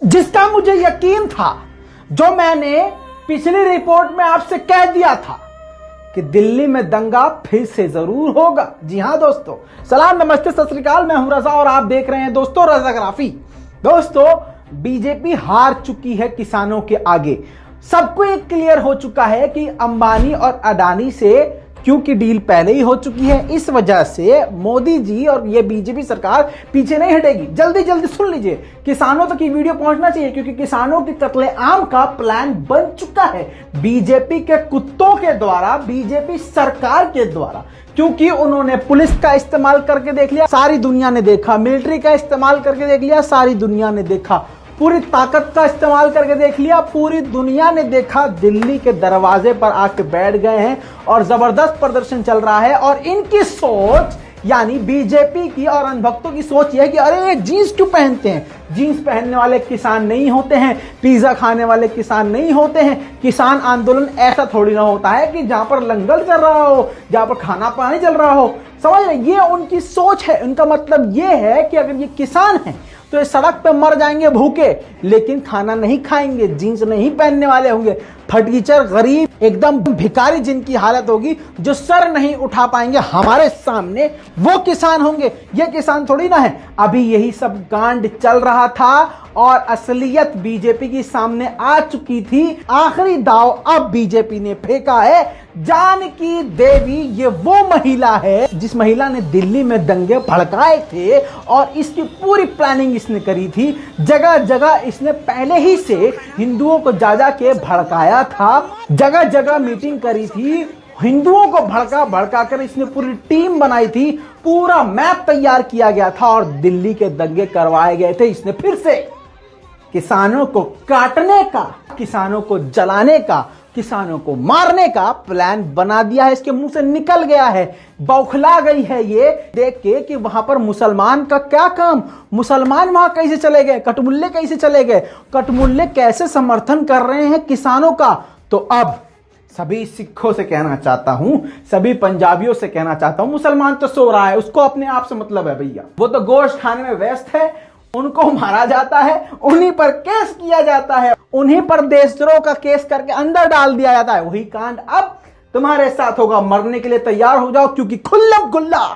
जिसका मुझे यकीन था, जो मैंने पिछली रिपोर्ट में आपसे कह दिया था कि दिल्ली में दंगा फिर से जरूर होगा। जी हां दोस्तों, सलाम नमस्ते सत श्री अकाल, मैं हूं रजा और आप देख रहे हैं दोस्तों रजाग्राफी। दोस्तों, बीजेपी हार चुकी है किसानों के आगे। सबको एक क्लियर हो चुका है कि अंबानी और अडानी से क्योंकि डील पहले ही हो चुकी है, इस वजह से मोदी जी और ये बीजेपी सरकार पीछे नहीं हटेगी। जल्दी जल्दी सुन लीजिए, किसानों तक ये वीडियो पहुंचना चाहिए क्योंकि किसानों के कत्लेआम का प्लान बन चुका है बीजेपी के कुत्तों के द्वारा, बीजेपी सरकार के द्वारा। क्योंकि उन्होंने पुलिस का इस्तेमाल करके देख लिया, सारी दुनिया ने देखा, मिलिट्री का इस्तेमाल करके देख लिया, सारी दुनिया ने देखा, पूरी ताकत का इस्तेमाल करके देख लिया, पूरी दुनिया ने देखा। दिल्ली के दरवाजे पर आके बैठ गए हैं और जबरदस्त प्रदर्शन चल रहा है। और इनकी सोच यानी बीजेपी की और अंधभक्तों की सोच यह है कि अरे ये जीन्स क्यों पहनते हैं, जीन्स पहनने वाले किसान नहीं होते हैं, पिज्जा खाने वाले किसान नहीं होते हैं। किसान आंदोलन ऐसा थोड़ी ना होता है कि जहां पर लंगर चल रहा हो, जहां पर खाना पानी चल रहा हो। समझ रहे, ये उनकी सोच है। उनका मतलब ये है कि अगर ये किसान है तो ये सड़क पे मर जाएंगे भूखे, लेकिन खाना नहीं खाएंगे, जीन्स नहीं पहनने वाले होंगे, फटीचर गरीब एकदम भिखारी जिनकी हालत होगी, जो सर नहीं उठा पाएंगे हमारे सामने, वो किसान होंगे। ये किसान थोड़ी ना है। अभी यही सब कांड चल रहा था और असलियत बीजेपी की सामने आ चुकी थी। आखिरी दाव अब बीजेपी ने फेंका है। जानकी देवी ये वो महिला है जिस महिला ने दिल्ली में दंगे भड़काए थे और इसकी पूरी प्लानिंग इसने करी थी। जगह जगह इसने पहले ही से हिंदुओं को जा के भड़काया था, जगह जगह मीटिंग करी थी, हिंदुओं को भड़का भड़का कर इसने पूरी टीम बनाई थी, पूरा मैप तैयार किया गया था और दिल्ली के दंगे करवाए गए थे। इसने फिर से किसानों को काटने का, किसानों को जलाने का, किसानों को मारने का प्लान बना दिया है। इसके मुंह से निकल गया है, बौखला गई है ये देख के कि वहां पर मुसलमान का क्या काम, मुसलमान वहां कैसे चले गए, कटमुल्ले कैसे चले गए, कटमुल्ले कैसे समर्थन कर रहे हैं किसानों का। तो अब सभी सिखों से कहना चाहता हूं, सभी पंजाबियों से कहना चाहता हूं, मुसलमान तो सो रहा है, उसको अपने आप से मतलब है भैया, वो तो गोश्त खाने में व्यस्त है, उनको मारा जाता है, उन्हीं पर केस किया जाता है, उन्हीं पर देशद्रोह का केस करके अंदर डाल दिया जाता है। वही कांड अब तुम्हारे साथ होगा। मरने के लिए तैयार हो जाओ क्योंकि खुल्लम खुल्ला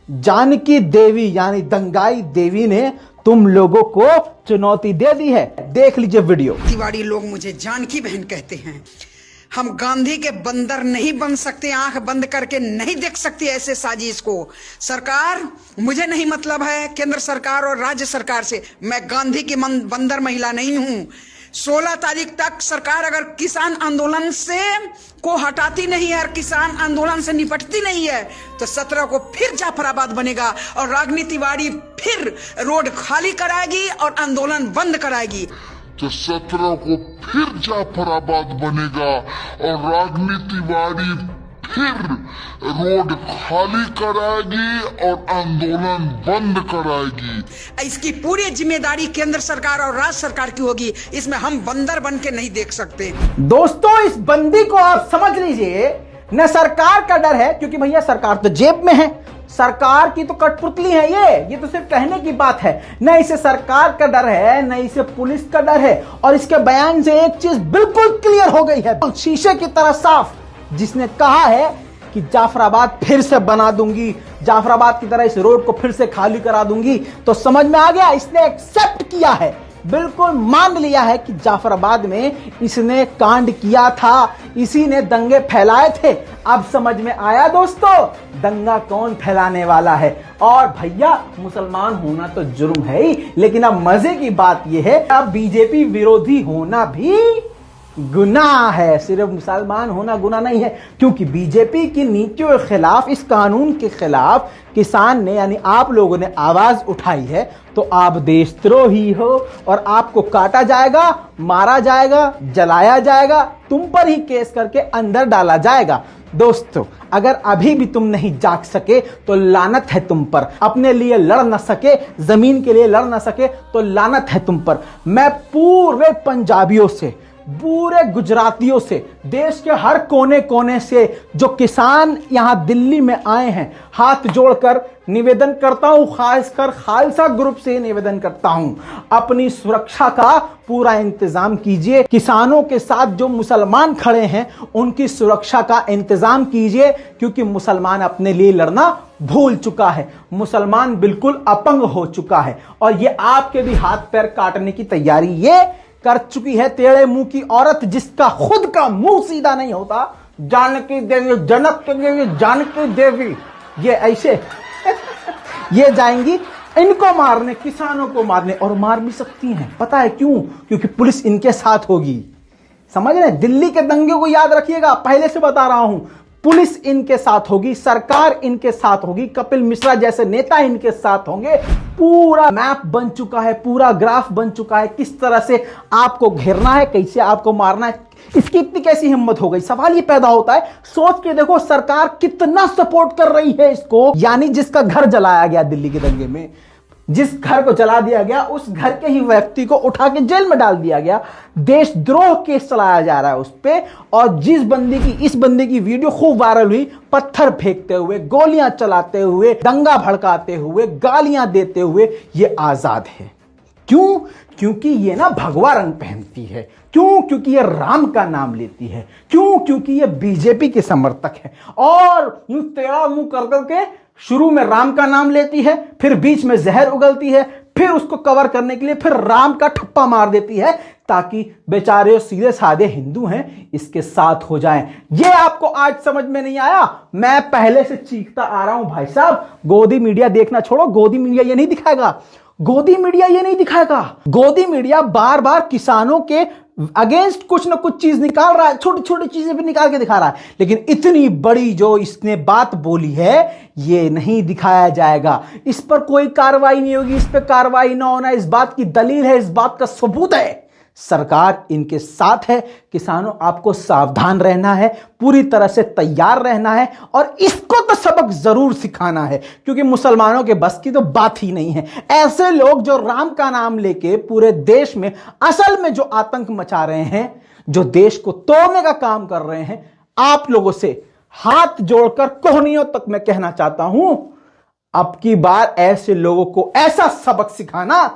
जानकी देवी यानी दंगाई देवी ने तुम लोगों को चुनौती दे दी है। देख लीजिए वीडियो। तिवारी लोग मुझे जानकी बहन कहते हैं। हम गांधी के बंदर नहीं बन सकते, आंख बंद करके नहीं देख सकती ऐसे साजिश को। सरकार, मुझे नहीं मतलब है केंद्र सरकार और राज्य सरकार से, मैं गांधी की बंदर महिला नहीं हूं। 16 तारीख तक सरकार अगर किसान आंदोलन से को हटाती नहीं है और किसान आंदोलन से निपटती नहीं है तो 17 को फिर जाफराबाद बनेगा और रागिनी तिवारी फिर रोड खाली कराएगी और आंदोलन बंद कराएगी। तो 17 को फिर जाफराबाद बनेगा और रागिनी तिवारी फिर रोड खाली कराएगी और आंदोलन बंद कराएगी। इसकी पूरी जिम्मेदारी केंद्र सरकार और राज्य सरकार की होगी, इसमें हम बंदर बन के नहीं देख सकते। दोस्तों, इस बंदी को आप समझ लीजिए, न सरकार का डर है क्योंकि भैया सरकार तो जेब में है, सरकार की तो कठपुतली है ये तो सिर्फ कहने की बात है। न इसे सरकार का डर है, न इसे पुलिस का डर है। और इसके बयान से एक चीज बिल्कुल क्लियर हो गई है, शीशे की तरह साफ, जिसने कहा है कि जाफराबाद फिर से बना दूंगी, जाफराबाद की तरह इस रोड को फिर से खाली करा दूंगी, तो समझ में आ गया, इसने एक्सेप्ट किया है, बिल्कुल मान लिया है कि जाफराबाद में इसने कांड किया था, इसी ने दंगे फैलाए थे। अब समझ में आया दोस्तों, दंगा कौन फैलाने वाला है। और भैया मुसलमान होना तो जुर्म है ही, लेकिन अब मजे की बात यह है, अब बीजेपी विरोधी होना भी गुनाह है। सिर्फ मुसलमान होना गुनाह नहीं है, क्योंकि बीजेपी की नीतियों के खिलाफ, इस कानून के खिलाफ किसान ने यानी आप लोगों ने आवाज उठाई है, तो आप देशद्रोही हो और आपको काटा जाएगा, मारा जाएगा, जलाया जाएगा, तुम पर ही केस करके अंदर डाला जाएगा। दोस्तों, अगर अभी भी तुम नहीं जाग सके तो लानत है तुम पर। अपने लिए लड़ न सके, जमीन के लिए लड़ न सके तो लानत है तुम पर। मैं पूरे पंजाबियों से, पूरे गुजरातियों से, देश के हर कोने कोने से जो किसान यहां दिल्ली में आए हैं, हाथ जोड़कर निवेदन करता हूं, खासकर खालसा ग्रुप से निवेदन करता हूं, अपनी सुरक्षा का पूरा इंतजाम कीजिए। किसानों के साथ जो मुसलमान खड़े हैं उनकी सुरक्षा का इंतजाम कीजिए, क्योंकि मुसलमान अपने लिए लड़ना भूल चुका है, मुसलमान बिल्कुल अपंग हो चुका है और ये आपके भी हाथ पैर काटने की तैयारी ये कर चुकी है। टेढ़े मुंह की औरत जिसका खुद का मुंह सीधा नहीं होता, जानकी देवी, जनक की देवी, जानकी देवी, ये ऐसे ये जाएंगी इनको मारने, किसानों को मारने, और मार भी सकती हैं। पता है क्यों? क्योंकि पुलिस इनके साथ होगी। समझ रहे? दिल्ली के दंगे को याद रखिएगा, पहले से बता रहा हूं, पुलिस इनके साथ होगी, सरकार इनके साथ होगी, कपिल मिश्रा जैसे नेता इनके साथ होंगे। पूरा मैप बन चुका है, पूरा ग्राफ बन चुका है, किस तरह से आपको घेरना है, कैसे आपको मारना है। इसकी इतनी कैसी हिम्मत हो गई? सवाल ये पैदा होता है। सोच के देखो सरकार कितना सपोर्ट कर रही है इसको। यानी जिसका घर जलाया गया दिल्ली के दंगे में, जिस घर को जला दिया गया, उस घर के ही व्यक्ति को उठा के जेल में डाल दिया गया, देशद्रोह केस चलाया जा रहा है उस पे। और इस बंदी की वीडियो खूब वायरल हुई, पत्थर फेंकते हुए, गोलियां चलाते हुए, दंगा भड़काते हुए, गालियां देते हुए, ये आजाद है। क्यों? क्योंकि ये ना भगवा रंग पहनती है। क्यों? क्योंकि ये राम का नाम लेती है। क्यों? क्योंकि ये बीजेपी के समर्थक है। और यूं टेढ़ा मुंह कर करके शुरू में राम का नाम लेती है, फिर बीच में जहर उगलती है, फिर उसको कवर करने के लिए फिर राम का ठप्पा मार देती है, ताकि बेचारे सीधे साधे हिंदू हैं इसके साथ हो जाएं। ये आपको आज समझ में नहीं आया? मैं पहले से चीखता आ रहा हूं भाई साहब, गोदी मीडिया देखना छोड़ो। गोदी मीडिया ये नहीं दिखाएगा, गोदी मीडिया ये नहीं दिखाएगा। गोदी मीडिया बार बार किसानों के अगेंस्ट कुछ ना कुछ चीज निकाल रहा है, छोटी छोटी चीजें भी निकाल के दिखा रहा है, लेकिन इतनी बड़ी जो इसने बात बोली है ये नहीं दिखाया जाएगा। इस पर कोई कार्रवाई नहीं होगी, इस पर कार्रवाई ना होना इस बात की दलील है, इस बात का सबूत है। सरकार इनके साथ है। किसानों, आपको सावधान रहना है, पूरी तरह से तैयार रहना है, और इसको तो सबक जरूर सिखाना है, क्योंकि मुसलमानों के बस की तो बात ही नहीं है। ऐसे लोग जो राम का नाम लेके पूरे देश में असल में जो आतंक मचा रहे हैं, जो देश को तोड़ने का काम कर रहे हैं, आप लोगों से हाथ जोड़कर कोहनियों तक मैं कहना चाहता हूं, अब की बार ऐसे लोगों को ऐसा सबक सिखाना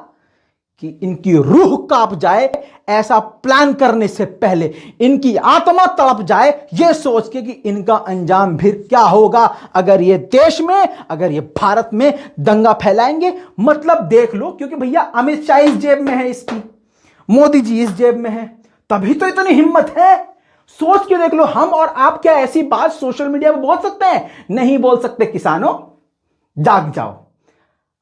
कि इनकी रूह कांप जाए, ऐसा प्लान करने से पहले इनकी आत्मा तड़प जाए, यह सोच के कि इनका अंजाम फिर क्या होगा अगर ये देश में, अगर ये भारत में दंगा फैलाएंगे। मतलब देख लो, क्योंकि भैया अमित शाह इस जेब में है इसकी, मोदी जी इस जेब में है, तभी तो इतनी हिम्मत है। सोच के देख लो, हम और आप क्या ऐसी बात सोशल मीडिया में बोल सकते हैं? नहीं बोल सकते। किसानों, जाग जाओ।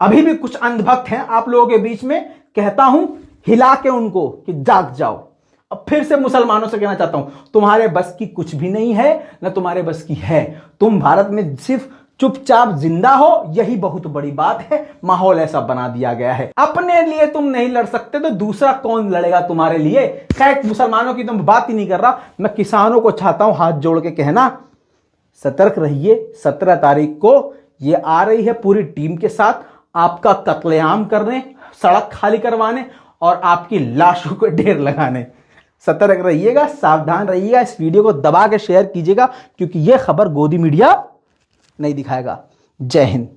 अभी भी कुछ अंधभक्त हैं आप लोगों के बीच में, कहता हूं हिला के उनको कि जाग जाओ। अब फिर से मुसलमानों से कहना चाहता हूं, तुम्हारे बस की कुछ भी नहीं है, ना तुम्हारे बस की है। तुम भारत में सिर्फ चुपचाप जिंदा हो, यही बहुत बड़ी बात है। माहौल ऐसा बना दिया गया है। अपने लिए तुम नहीं लड़ सकते तो दूसरा कौन लड़ेगा तुम्हारे लिए? खैर, मुसलमानों की तुम बात ही नहीं कर रहा। मैं किसानों को चाहता हूं हाथ जोड़ के कहना, सतर्क रहिए। 17 तारीख को ये आ रही है पूरी टीम के साथ आपका कत्लेआम करने, सड़क खाली करवाने और आपकी लाशों को ढेर लगाने। सतर्क रहिएगा, सावधान रहिएगा। इस वीडियो को दबा के शेयर कीजिएगा, क्योंकि यह खबर गोदी मीडिया नहीं दिखाएगा। जय हिंद।